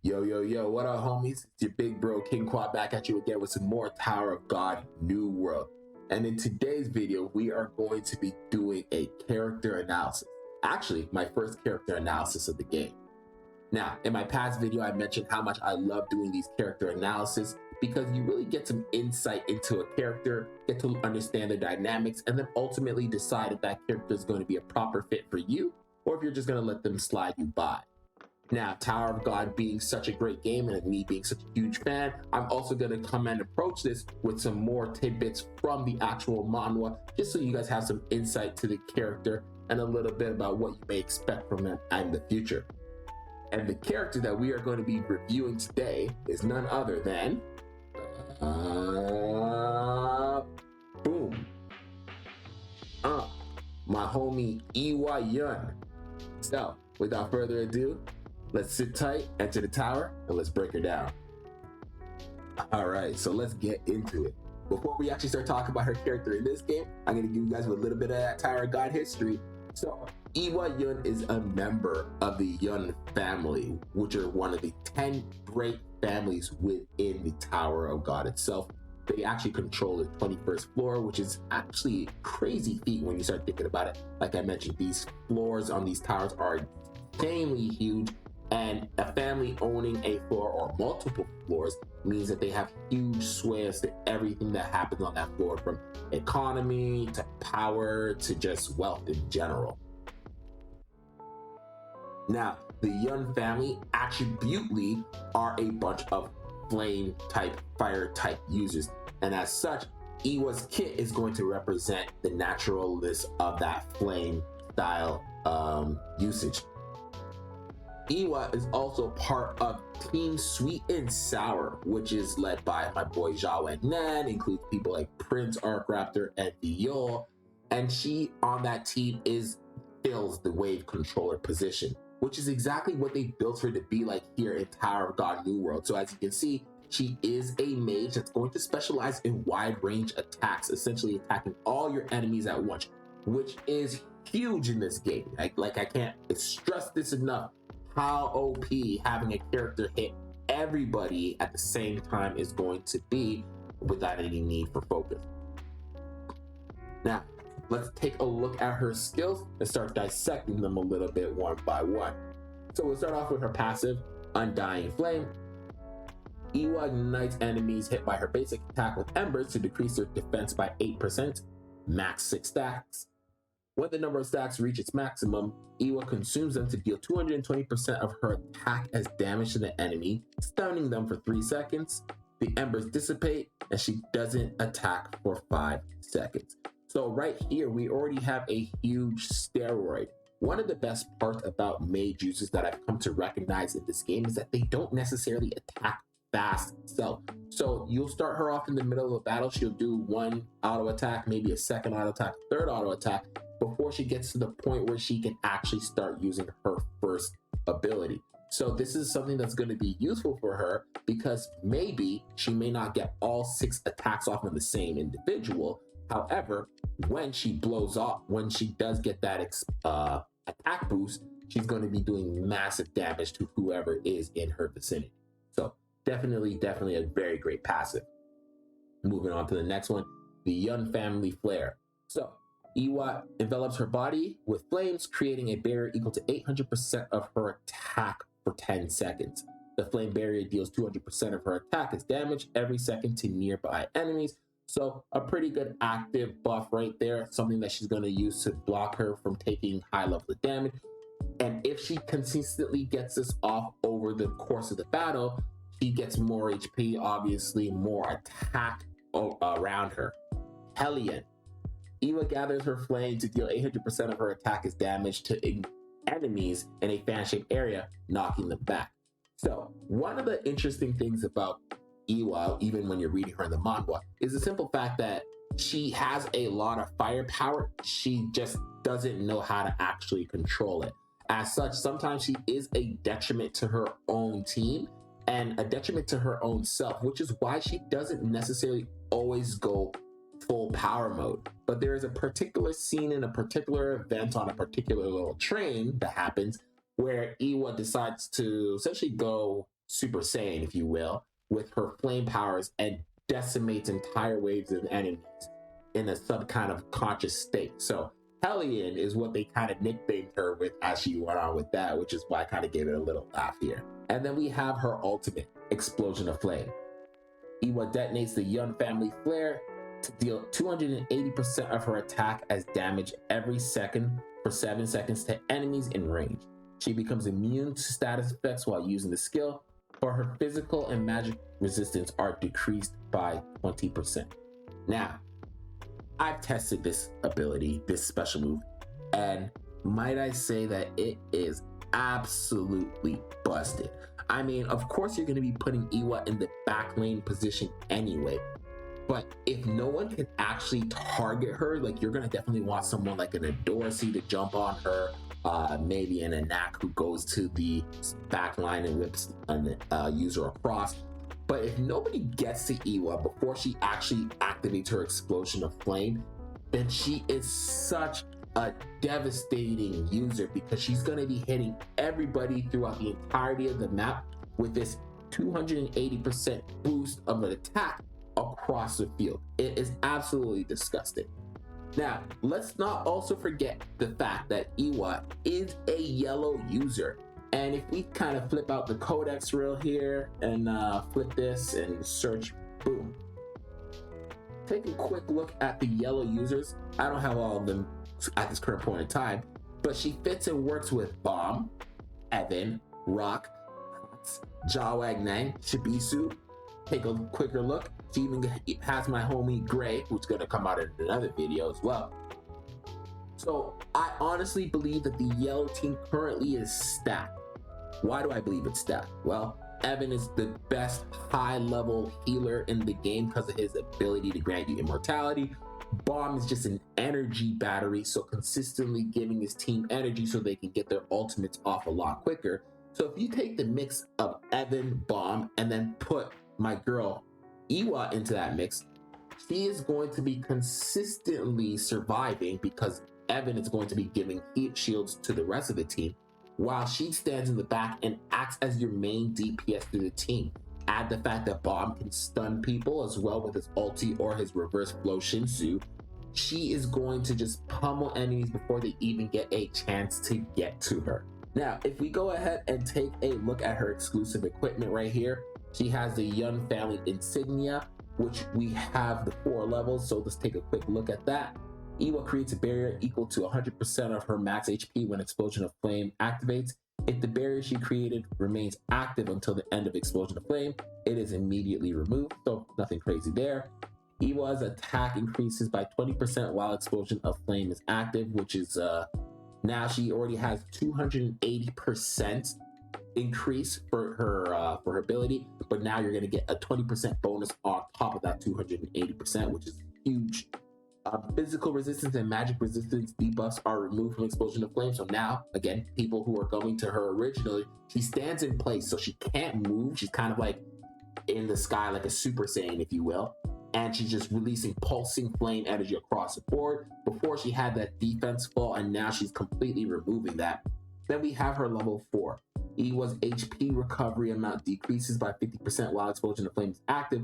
Yo, what up, homies? It's your big bro, King Quad, back at you again with some more Tower of God New World. And in today's video, we are going to be doing a character analysis. Actually, my first character analysis of the game. Now, in my past video, I mentioned how much I love doing these character analysis because you really get some insight into a character, get to understand the dynamics, and then ultimately decide if that character is going to be a proper fit for you, or if you're just going to let them slide you by. Now, Tower of God being such a great game and me being such a huge fan, I'm also going to come and approach this with some more tidbits from the actual manhwa, just so you guys have some insight to the character and a little bit about what you may expect from him in the future. And the character that we are going to be reviewing today is none other than my homie Yihwa Yeon. So, without further ado, let's sit tight, enter the tower, and let's break her down. All right, so let's get into it. Before we actually start talking about her character in this game, I'm going to give you guys a little bit of that Tower of God history. So, Yihwa Yeon is a member of the Yeon family, which are one of the 10 great families within the Tower of God itself. They actually control the 21st floor, which is actually a crazy feat when you start thinking about it. Like I mentioned, these floors on these towers are insanely huge, and a family owning a floor or multiple floors means that they have huge sways to everything that happens on that floor, from economy to power to just wealth in general. Now, the Yeon family attributely are a bunch of flame type, fire type users, and as such, Yihwa's kit is going to represent the naturalness of that flame style usage. Yihwa is also part of Team Sweet and Sour, which is led by my boy Zhao and Nan, includes people like Prince, Arc Raptor, and Yeon, and she on that team fills the wave controller position, which is exactly what they built her to be like here in Tower of God New World. So as you can see, she is a mage that's going to specialize in wide range attacks, essentially attacking all your enemies at once, which is huge in this game. Like I can't stress this enough, how OP having a character hit everybody at the same time is going to be without any need for focus. Now, let's take a look at her skills and start dissecting them a little bit one by one. So we'll start off with her passive, Undying Flame. Yihwa ignites enemies hit by her basic attack with embers to decrease their defense by 8%, max 6 stacks. When the number of stacks reach its maximum, Yihwa consumes them to deal 220% of her attack as damage to the enemy, stunning them for 3 seconds. The embers dissipate, and she doesn't attack for 5 seconds. So right here, we already have a huge steroid. One of the best parts about mage users that I've come to recognize in this game is that they don't necessarily attack fast itself. So you'll start her off in the middle of a battle, she'll do one auto attack, maybe a second auto attack, third auto attack, before she gets to the point where she can actually start using her first ability. So this is something that's going to be useful for her because maybe she may not get all 6 attacks off on the same individual. However, when she blows off, when she does get that attack boost, she's going to be doing massive damage to whoever is in her vicinity. So definitely a very great passive. Moving on to the next one, the Yeon family flare. So Yihwa envelops her body with flames, creating a barrier equal to 800% of her attack for 10 seconds. The flame barrier deals 200% of her attack as damage every second to nearby enemies. So a pretty good active buff right there, something that she's going to use to block her from taking high levels of damage. And if she consistently gets this off over the course of the battle, she gets more HP, obviously more attack around her. Hellion. Yihwa gathers her flame to deal 800% of her attack as damage to enemies in a fan-shaped area, knocking them back. So one of the interesting things about Yihwa, even when you're reading her in the manhwa, is the simple fact that she has a lot of firepower. She just doesn't know how to actually control it. As such, sometimes she is a detriment to her own team and a detriment to her own self, which is why she doesn't necessarily always go full power mode. But there is a particular scene in a particular event on a particular little train that happens where Yihwa decides to essentially go Super Saiyan, if you will, with her flame powers and decimates entire waves of enemies in a sub kind of conscious state. So Hellion is what they kind of nicknamed her with as she went on with that, which is why I kind of gave it a little laugh here. And then we have her ultimate, Explosion of Flame. Yihwa detonates the Yeon family flare to deal 280% of her attack as damage every second for 7 seconds to enemies in range. She becomes immune to status effects while using the skill, but her physical and magic resistance are decreased by 20%. Now, I've tested this ability, this special move, and might I say that it is absolutely busted. I mean, of course you're going to be putting Yihwa in the back lane position anyway, but if no one can actually target her, like you're going to definitely want someone like an Adorsey to jump on her, maybe an Anak who goes to the back line and whips a user across. But if nobody gets to Yihwa before she actually activates her Explosion of Flame, then she is such a devastating user because she's going to be hitting everybody throughout the entirety of the map with this 280% boost of an attack across the field. It is absolutely disgusting. Now, let's not also forget the fact that Yihwa is a yellow user. And if we kind of flip out the codex reel here and flip this and search, boom. Take a quick look at the yellow users. I don't have all of them at this current point in time, but she fits and works with Bomb, Evan, Rock, Jawag Nang, Shibisu. Take a quicker look. She even has my homie Gray, who's going to come out in another video as well. So I honestly believe that the yellow team currently is stacked. Why do I believe it's stacked? Well, Evan is the best high-level healer in the game because of his ability to grant you immortality. Bomb is just an energy battery, so consistently giving his team energy so they can get their ultimates off a lot quicker. So if you take the mix of Evan, Bomb, and then put my girl Yihwa into that mix, she is going to be consistently surviving because Evan is going to be giving heat shields to the rest of the team, while she stands in the back and acts as your main DPS to the team. Add the fact that Bomb can stun people as well with his ulti or his reverse flow Shinsu. She is going to just pummel enemies before they even get a chance to get to her. Now, if we go ahead and take a look at her exclusive equipment right here, she has the Yeon family insignia, which we have the 4 levels. So let's take a quick look at that. Yihwa creates a barrier equal to 100% of her max HP when Explosion of Flame activates. If the barrier she created remains active until the end of Explosion of Flame, it is immediately removed, so nothing crazy there. Yihwa's attack increases by 20% while Explosion of Flame is active, which is now she already has 280% increase for her ability, but now you're going to get a 20% bonus on top of that 280%, which is huge. Physical resistance and magic resistance debuffs are removed from Explosion of Flame. So now, again, people who are going to her originally, she stands in place, so she can't move. She's kind of like in the sky, like a Super Saiyan, if you will. And she's just releasing pulsing flame energy across the board. Before she had that defense fall, and now she's completely removing that. Then we have her level 4. Yihwa's HP recovery amount decreases by 50% while Explosion of Flame is active,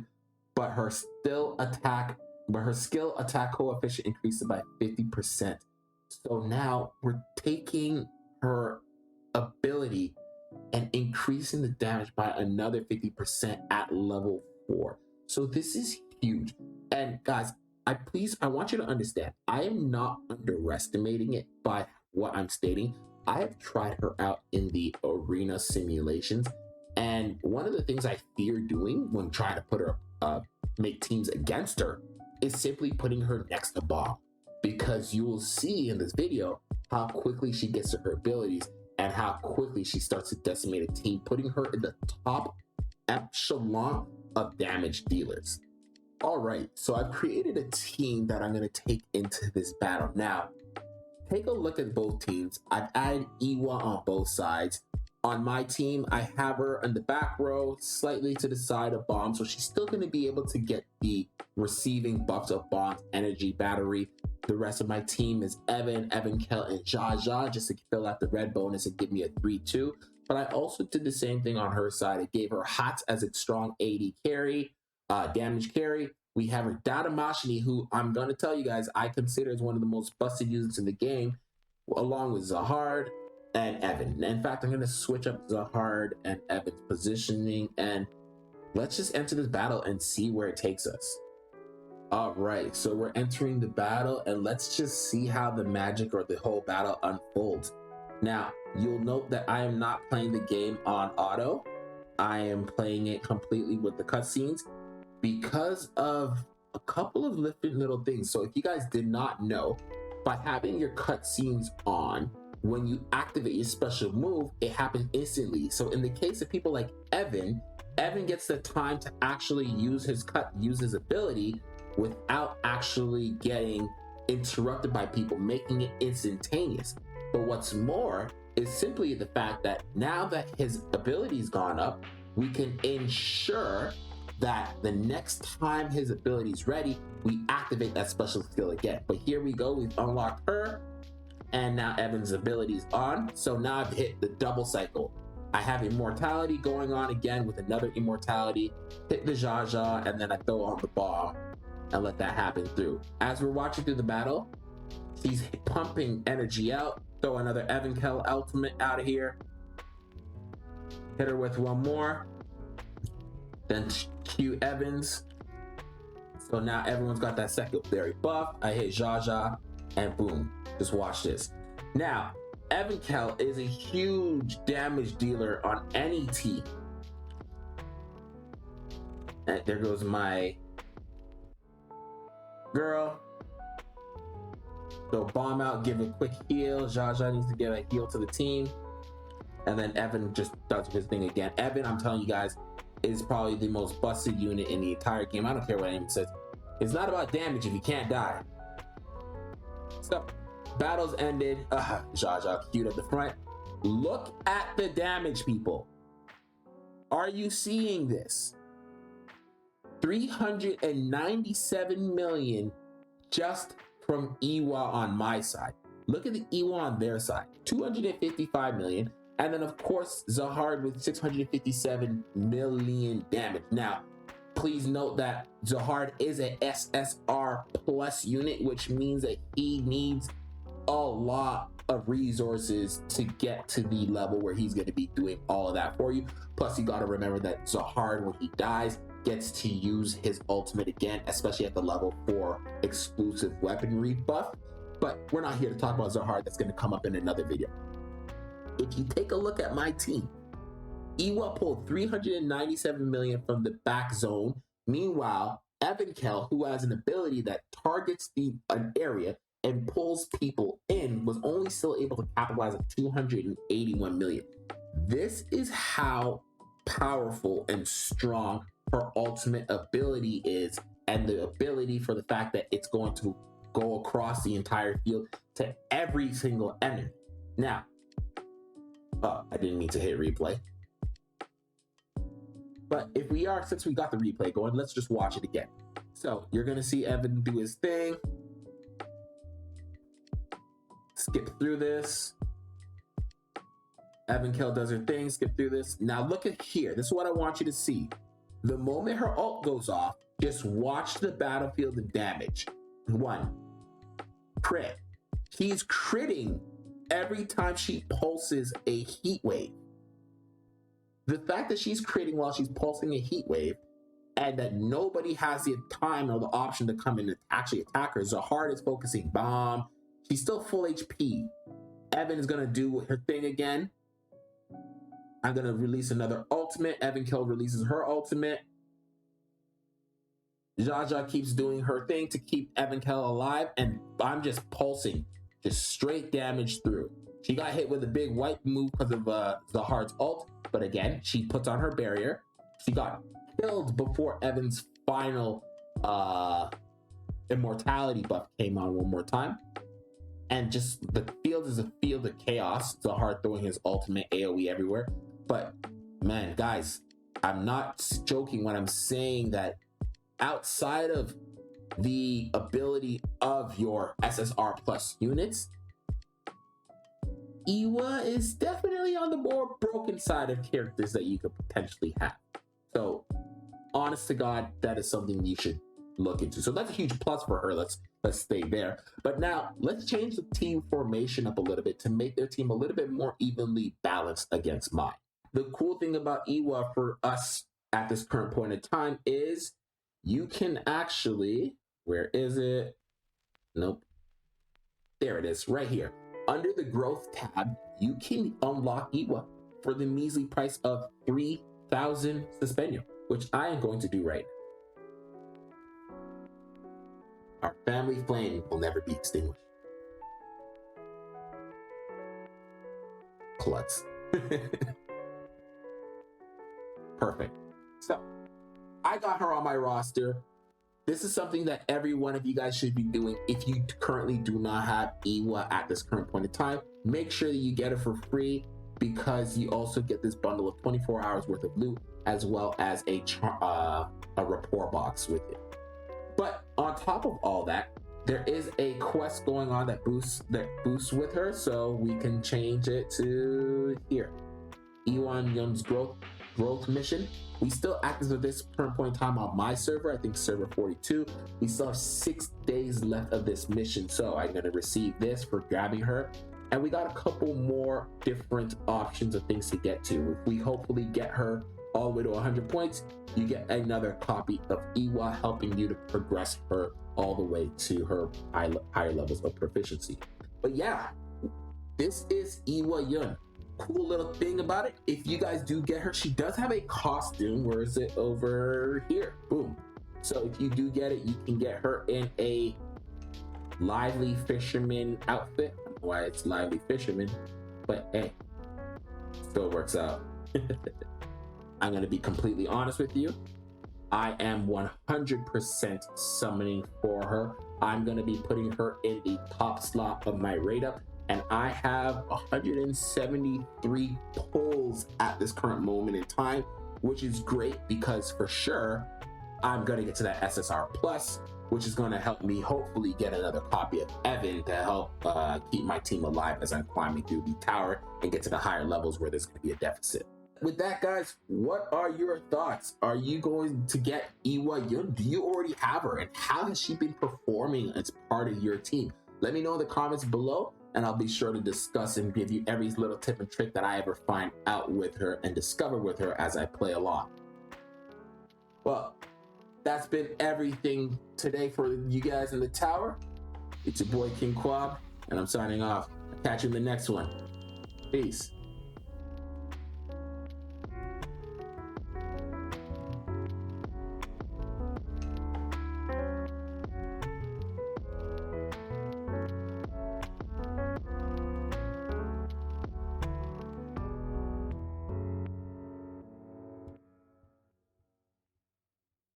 but her skill attack coefficient increases by 50%. So now we're taking her ability and increasing the damage by another 50% at level 4. So this is huge. And guys, I want you to understand, I am not underestimating it by what I'm stating. I have tried her out in the arena simulations, and one of the things I fear doing when trying to put her make teams against her is simply putting her next to Bomb, because you will see in this video how quickly she gets to her abilities and how quickly she starts to decimate a team, putting her in the top echelon of damage dealers. All right, so I've created a team that I'm going to take into this battle. Now, take a look at both teams. I've added Yihwa on both sides. On my team, I have her in the back row, slightly to the side of Bomb, so she's still going to be able to get the receiving buffs of Bomb's energy battery. The rest of my team is Evan, Kel, and Jaja, just to fill out the red bonus and give me a 3-2. but I also did the same thing on her side. It gave her HOTS as a strong AD carry, damage carry. We have her Dadamashini, who I'm going to tell you guys, I consider as one of the most busted users in the game, along with Zahard and Evan. In fact, I'm going to switch up Zahard and Evan's positioning, and let's just enter this battle and see where it takes us. All right, so we're entering the battle, and let's just see how the magic or the whole battle unfolds. Now, you'll note that I am not playing the game on auto. I am playing it completely with the cutscenes because of a couple of different little things. So if you guys did not know, by having your cutscenes on, when you activate your special move, it happens instantly. So in the case of people like Evan gets the time to actually use his ability without actually getting interrupted by people, making it instantaneous. But what's more is simply the fact that now that his ability's gone up, we can ensure that the next time his ability is ready, we activate that special skill again. But here we go, we've unlocked her, and now Evan's ability is on. So now I've hit the double cycle. I have immortality going on again with another immortality, hit the Jaja, and then I throw on the bomb and let that happen through. As we're watching through the battle, she's pumping energy out, throw another Evan Kell ultimate out of here, hit her with one more, then Q Evans. So now everyone's got that secondary buff. I hit Jaja, and boom, just watch this. Now, Evan Kell is a huge damage dealer on any team. And there goes my girl. So bomb out, give a quick heal. Jaja needs to get a heal to the team. And then Evan just does his thing again. Evan, I'm telling you guys, is probably the most busted unit in the entire game. I don't care what anyone says. It's not about damage if you can't die. So, battles ended. Jaja queued up the front. Look at the damage, people. Are you seeing this? 397 million just from Yihwa on my side. Look at the Yihwa on their side. 255 million. And then, of course, Zahard with 657 million damage. Now, please note that Zahard is a SSR plus unit, which means that he needs a lot of resources to get to the level where he's going to be doing all of that for you. Plus, you got to remember that Zahard, when he dies, gets to use his ultimate again, especially at the level 4 exclusive weaponry buff. But we're not here to talk about Zahard. That's going to come up in another video. If you take a look at my team, Yihwa pulled 397 million from the back zone. Meanwhile, Evan Kell, who has an ability that targets an area and pulls people in, was only still able to capitalize on 281 million. This is how powerful and strong her ultimate ability is, and the ability for the fact that it's going to go across the entire field to every single enemy. Now, I didn't mean to hit replay. But since we got the replay going, let's just watch it again. So you're gonna see Evan do his thing. Skip through this. Evan Kell does her thing, skip through this. Now look at here. This is what I want you to see. The moment her ult goes off, just watch the battlefield of damage. 1. Crit. He's critting every time she pulses a heat wave. The fact that she's critting while she's pulsing a heat wave, and that nobody has the time or the option to come in and actually attack her. Zahard is focusing bomb. She's still full HP. Evan is gonna do her thing again. I'm gonna release another ultimate. Evan Kell releases her ultimate. Jaja keeps doing her thing to keep Evan Kell alive, and I'm just pulsing. Just straight damage through. She got hit with a big wipe move because of Zahard's ult, but again, she puts on her barrier. She got killed before Evan's final immortality buff came on one more time. And just the field is a field of chaos. Zahard throwing his ultimate AoE everywhere. But man, guys, I'm not joking when I'm saying that outside of the ability of your SSR plus units, Yihwa is definitely on the more broken side of characters that you could potentially have. So, honest to God, that is something you should look into. So that's a huge plus for her. Let's stay there. But now let's change the team formation up a little bit to make their team a little bit more evenly balanced against mine. The cool thing about Yihwa for us at this current point in time is you can actually, where is it? Nope. There it is, right here. Under the growth tab, you can unlock Yihwa for the measly price of 3,000 Suspenio, which I am going to do right now. Our family flame will never be extinguished. Klutz. Perfect. So, I got her on my roster. This is something that every one of you guys should be doing if you currently do not have Yihwa at this current point in time. Make sure that you get it for free because you also get this bundle of 24 hours worth of loot as well as a rapport box with it. But on top of all that, there is a quest going on that boosts with her, so we can change it to here. Yeon's growth mission. We still active at this current point in time on my server, I think server 42. We still have 6 days left of this mission, so I'm gonna receive this for grabbing her. And we got a couple more different options of things to get to. If we hopefully get her all the way to 100 points, you get another copy of Yihwa helping you to progress her all the way to her higher levels of proficiency. But yeah, this is Yihwa Yeon. Cool little thing about it, if you guys do get her, she does have a costume. Where is it? Over here. Boom. So if you do get it, you can get her in a lively fisherman outfit. I don't know why it's lively fisherman, but hey, still works out. I'm going to be completely honest with you. I am 100% summoning for her. I'm going to be putting her in the top slot of my rate up, and I have 173 pulls at this current moment in time, which is great because for sure I'm going to get to that SSR plus, which is going to help me hopefully get another copy of Evan to help keep my team alive as I'm climbing through the tower and get to the higher levels where there's going to be a deficit. With that, guys, what are your thoughts? Are you going to get Yihwa Yeon? Do you already have her? And how has she been performing as part of your team? Let me know in the comments below, and I'll be sure to discuss and give you every little tip and trick that I ever find out with her and discover with her as I play along. Well, that's been everything today for you guys in the tower. It's your boy King Quab, and I'm signing off. I'll catch you in the next one. Peace.